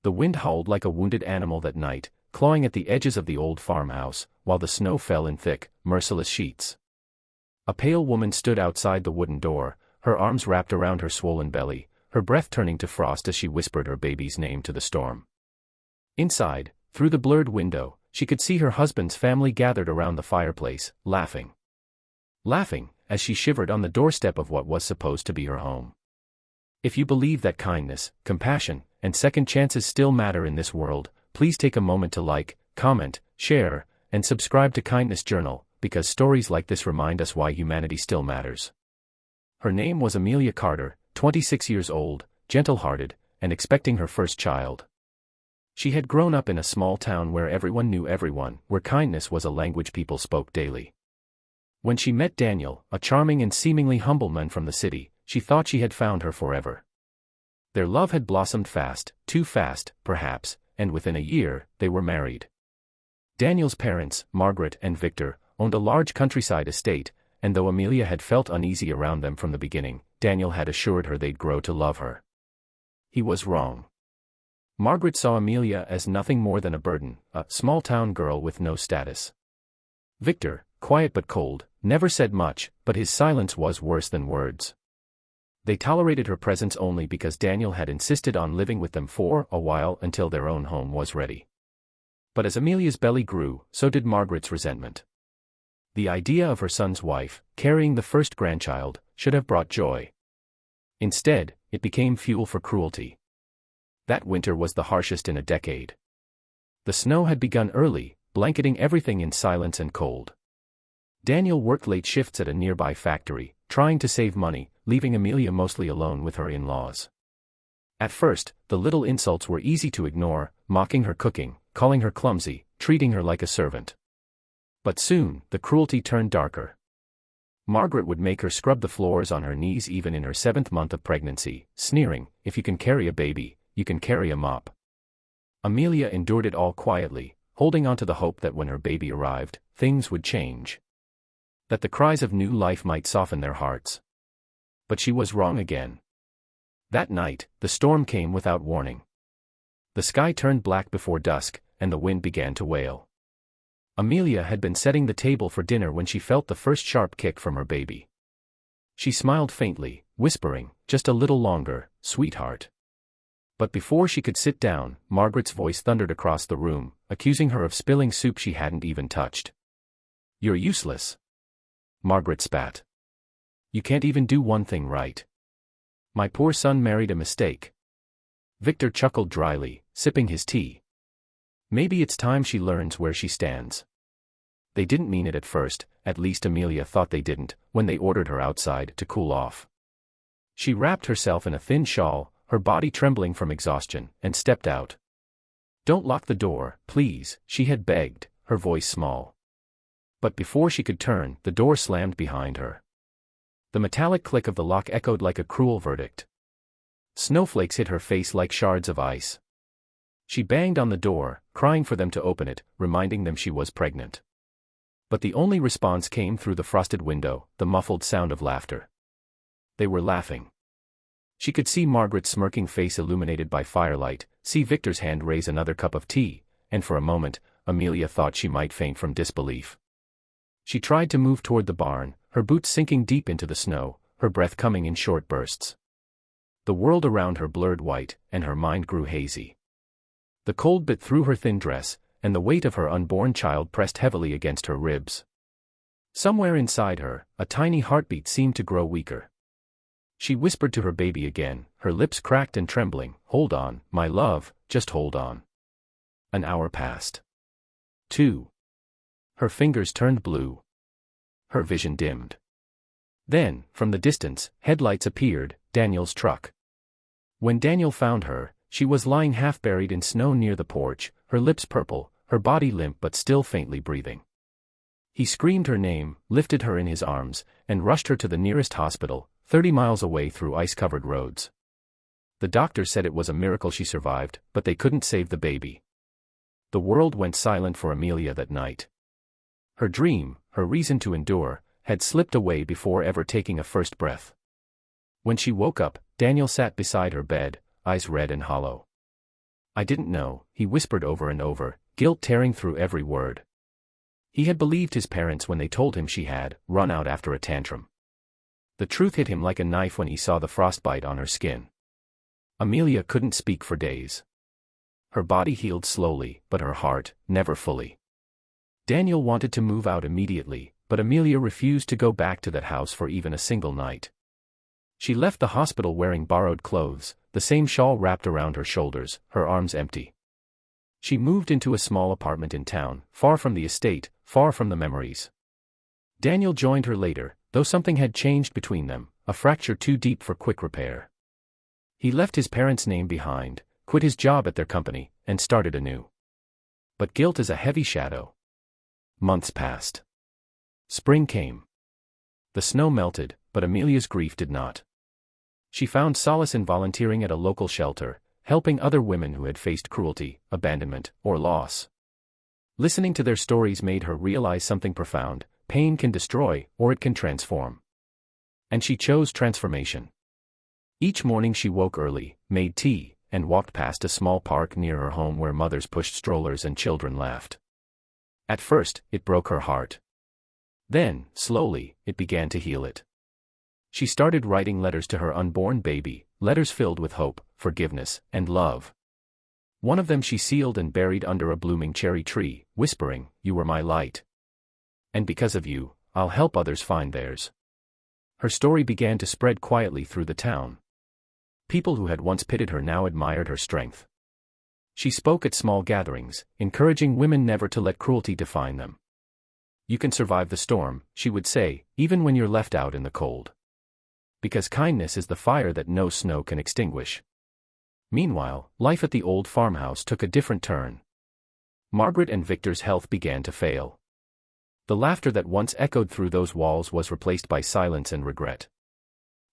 The wind howled like a wounded animal that night, clawing at the edges of the old farmhouse, while the snow fell in thick, merciless sheets. A pale woman stood outside the wooden door, her arms wrapped around her swollen belly, her breath turning to frost as she whispered her baby's name to the storm. Inside, through the blurred window, she could see her husband's family gathered around the fireplace, laughing. Laughing, as she shivered on the doorstep of what was supposed to be her home. If you believe that kindness, compassion, and second chances still matter in this world, please take a moment to like, comment, share, and subscribe to Kindness Journal, because stories like this remind us why humanity still matters. Her name was Amelia Carter, 26 years old, gentle-hearted, and expecting her first child. She had grown up in a small town where everyone knew everyone, where kindness was a language people spoke daily. When she met Daniel, a charming and seemingly humble man from the city, she thought she had found her forever. Their love had blossomed fast, too fast, perhaps, and within a year, they were married. Daniel's parents, Margaret and Victor, owned a large countryside estate, and though Amelia had felt uneasy around them from the beginning, Daniel had assured her they'd grow to love her. He was wrong. Margaret saw Amelia as nothing more than a burden, a small-town girl with no status. Victor, quiet but cold, never said much, but his silence was worse than words. They tolerated her presence only because Daniel had insisted on living with them for a while until their own home was ready. But as Amelia's belly grew, so did Margaret's resentment. The idea of her son's wife, carrying the first grandchild, should have brought joy. Instead, it became fuel for cruelty. That winter was the harshest in a decade. The snow had begun early, blanketing everything in silence and cold. Daniel worked late shifts at a nearby factory, trying to save money, leaving Amelia mostly alone with her in-laws. At first, the little insults were easy to ignore, mocking her cooking, calling her clumsy, treating her like a servant. But soon, the cruelty turned darker. Margaret would make her scrub the floors on her knees even in her 7th month of pregnancy, sneering, "If you can carry a baby, you can carry a mop." Amelia endured it all quietly, holding on to the hope that when her baby arrived, things would change. That the cries of new life might soften their hearts. But she was wrong again. That night, the storm came without warning. The sky turned black before dusk, and the wind began to wail. Amelia had been setting the table for dinner when she felt the first sharp kick from her baby. She smiled faintly, whispering, "Just a little longer, sweetheart." But before she could sit down, Margaret's voice thundered across the room, accusing her of spilling soup she hadn't even touched. "You're useless." Margaret spat. "You can't even do one thing right. My poor son married a mistake." Victor chuckled dryly, sipping his tea. "Maybe it's time she learns where she stands." They didn't mean it at first, at least Amelia thought they didn't, when they ordered her outside to cool off. She wrapped herself in a thin shawl, her body trembling from exhaustion, and stepped out. "Don't lock the door, please," she had begged, her voice small. But before she could turn, the door slammed behind her. The metallic click of the lock echoed like a cruel verdict. Snowflakes hit her face like shards of ice. She banged on the door, crying for them to open it, reminding them she was pregnant. But the only response came through the frosted window, the muffled sound of laughter. They were laughing. She could see Margaret's smirking face illuminated by firelight, see Victor's hand raise another cup of tea, and for a moment, Amelia thought she might faint from disbelief. She tried to move toward the barn, her boots sinking deep into the snow, her breath coming in short bursts. The world around her blurred white, and her mind grew hazy. The cold bit through her thin dress, and the weight of her unborn child pressed heavily against her ribs. Somewhere inside her, a tiny heartbeat seemed to grow weaker. She whispered to her baby again, her lips cracked and trembling, "Hold on, my love, just hold on." An hour passed. 2. Her fingers turned blue. Her vision dimmed. Then, from the distance, headlights appeared, Daniel's truck. When Daniel found her, she was lying half-buried in snow near the porch, her lips purple, her body limp but still faintly breathing. He screamed her name, lifted her in his arms, and rushed her to the nearest hospital, 30 miles away through ice-covered roads. The doctor said it was a miracle she survived, but they couldn't save the baby. The world went silent for Amelia that night. Her dream, her reason to endure, had slipped away before ever taking a first breath. When she woke up, Daniel sat beside her bed, eyes red and hollow. I didn't know, he whispered over and over, guilt tearing through every word. He had believed his parents when they told him she had run out after a tantrum. The truth hit him like a knife when he saw the frostbite on her skin. Amelia couldn't speak for days. Her body healed slowly, but her heart, never fully. Daniel wanted to move out immediately, but Amelia refused to go back to that house for even a single night. She left the hospital wearing borrowed clothes, the same shawl wrapped around her shoulders, her arms empty. She moved into a small apartment in town, far from the estate, far from the memories. Daniel joined her later, though something had changed between them, a fracture too deep for quick repair. He left his parents' name behind, quit his job at their company, and started anew. But guilt is a heavy shadow. Months passed. Spring came. The snow melted, but Amelia's grief did not. She found solace in volunteering at a local shelter, helping other women who had faced cruelty, abandonment, or loss. Listening to their stories made her realize something profound: pain can destroy, or it can transform. And she chose transformation. Each morning she woke early, made tea, and walked past a small park near her home where mothers pushed strollers and children laughed. At first, it broke her heart. Then, slowly, it began to heal it. She started writing letters to her unborn baby, letters filled with hope, forgiveness, and love. One of them she sealed and buried under a blooming cherry tree, whispering, "You were my light. And because of you, I'll help others find theirs." Her story began to spread quietly through the town. People who had once pitied her now admired her strength. She spoke at small gatherings, encouraging women never to let cruelty define them. "You can survive the storm," she would say, "even when you're left out in the cold. Because kindness is the fire that no snow can extinguish." Meanwhile, life at the old farmhouse took a different turn. Margaret and Victor's health began to fail. The laughter that once echoed through those walls was replaced by silence and regret.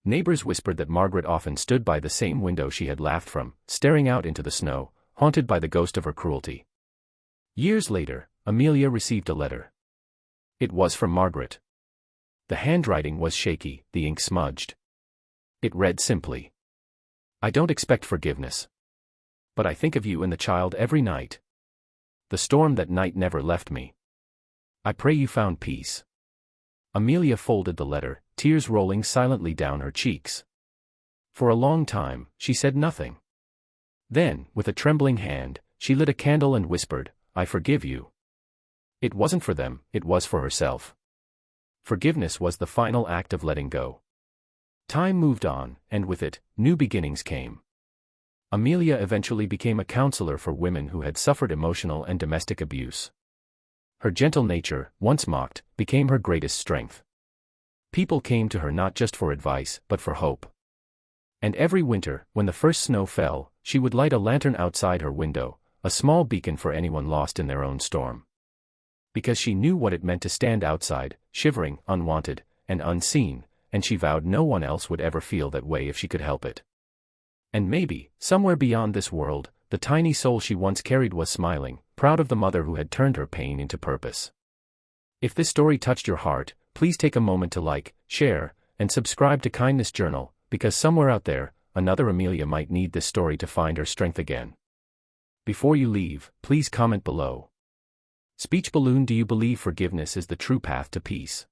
Neighbors whispered that Margaret often stood by the same window she had laughed from, staring out into the snow, haunted by the ghost of her cruelty. Years later, Amelia received a letter. It was from Margaret. The handwriting was shaky, the ink smudged. It read simply, "I don't expect forgiveness. But I think of you and the child every night. The storm that night never left me. I pray you found peace." Amelia folded the letter, tears rolling silently down her cheeks. For a long time, she said nothing. Then, with a trembling hand, she lit a candle and whispered, "I forgive you." It wasn't for them, it was for herself. Forgiveness was the final act of letting go. Time moved on, and with it, new beginnings came. Amelia eventually became a counselor for women who had suffered emotional and domestic abuse. Her gentle nature, once mocked, became her greatest strength. People came to her not just for advice, but for hope. And every winter, when the first snow fell, she would light a lantern outside her window, a small beacon for anyone lost in their own storm. Because she knew what it meant to stand outside, shivering, unwanted, and unseen, and she vowed no one else would ever feel that way if she could help it. And maybe, somewhere beyond this world, the tiny soul she once carried was smiling, proud of the mother who had turned her pain into purpose. If this story touched your heart, please take a moment to like, share, and subscribe to Kindness Journal, because somewhere out there, another Amelia might need this story to find her strength again. Before you leave, please comment below. Speech balloon: do you believe forgiveness is the true path to peace?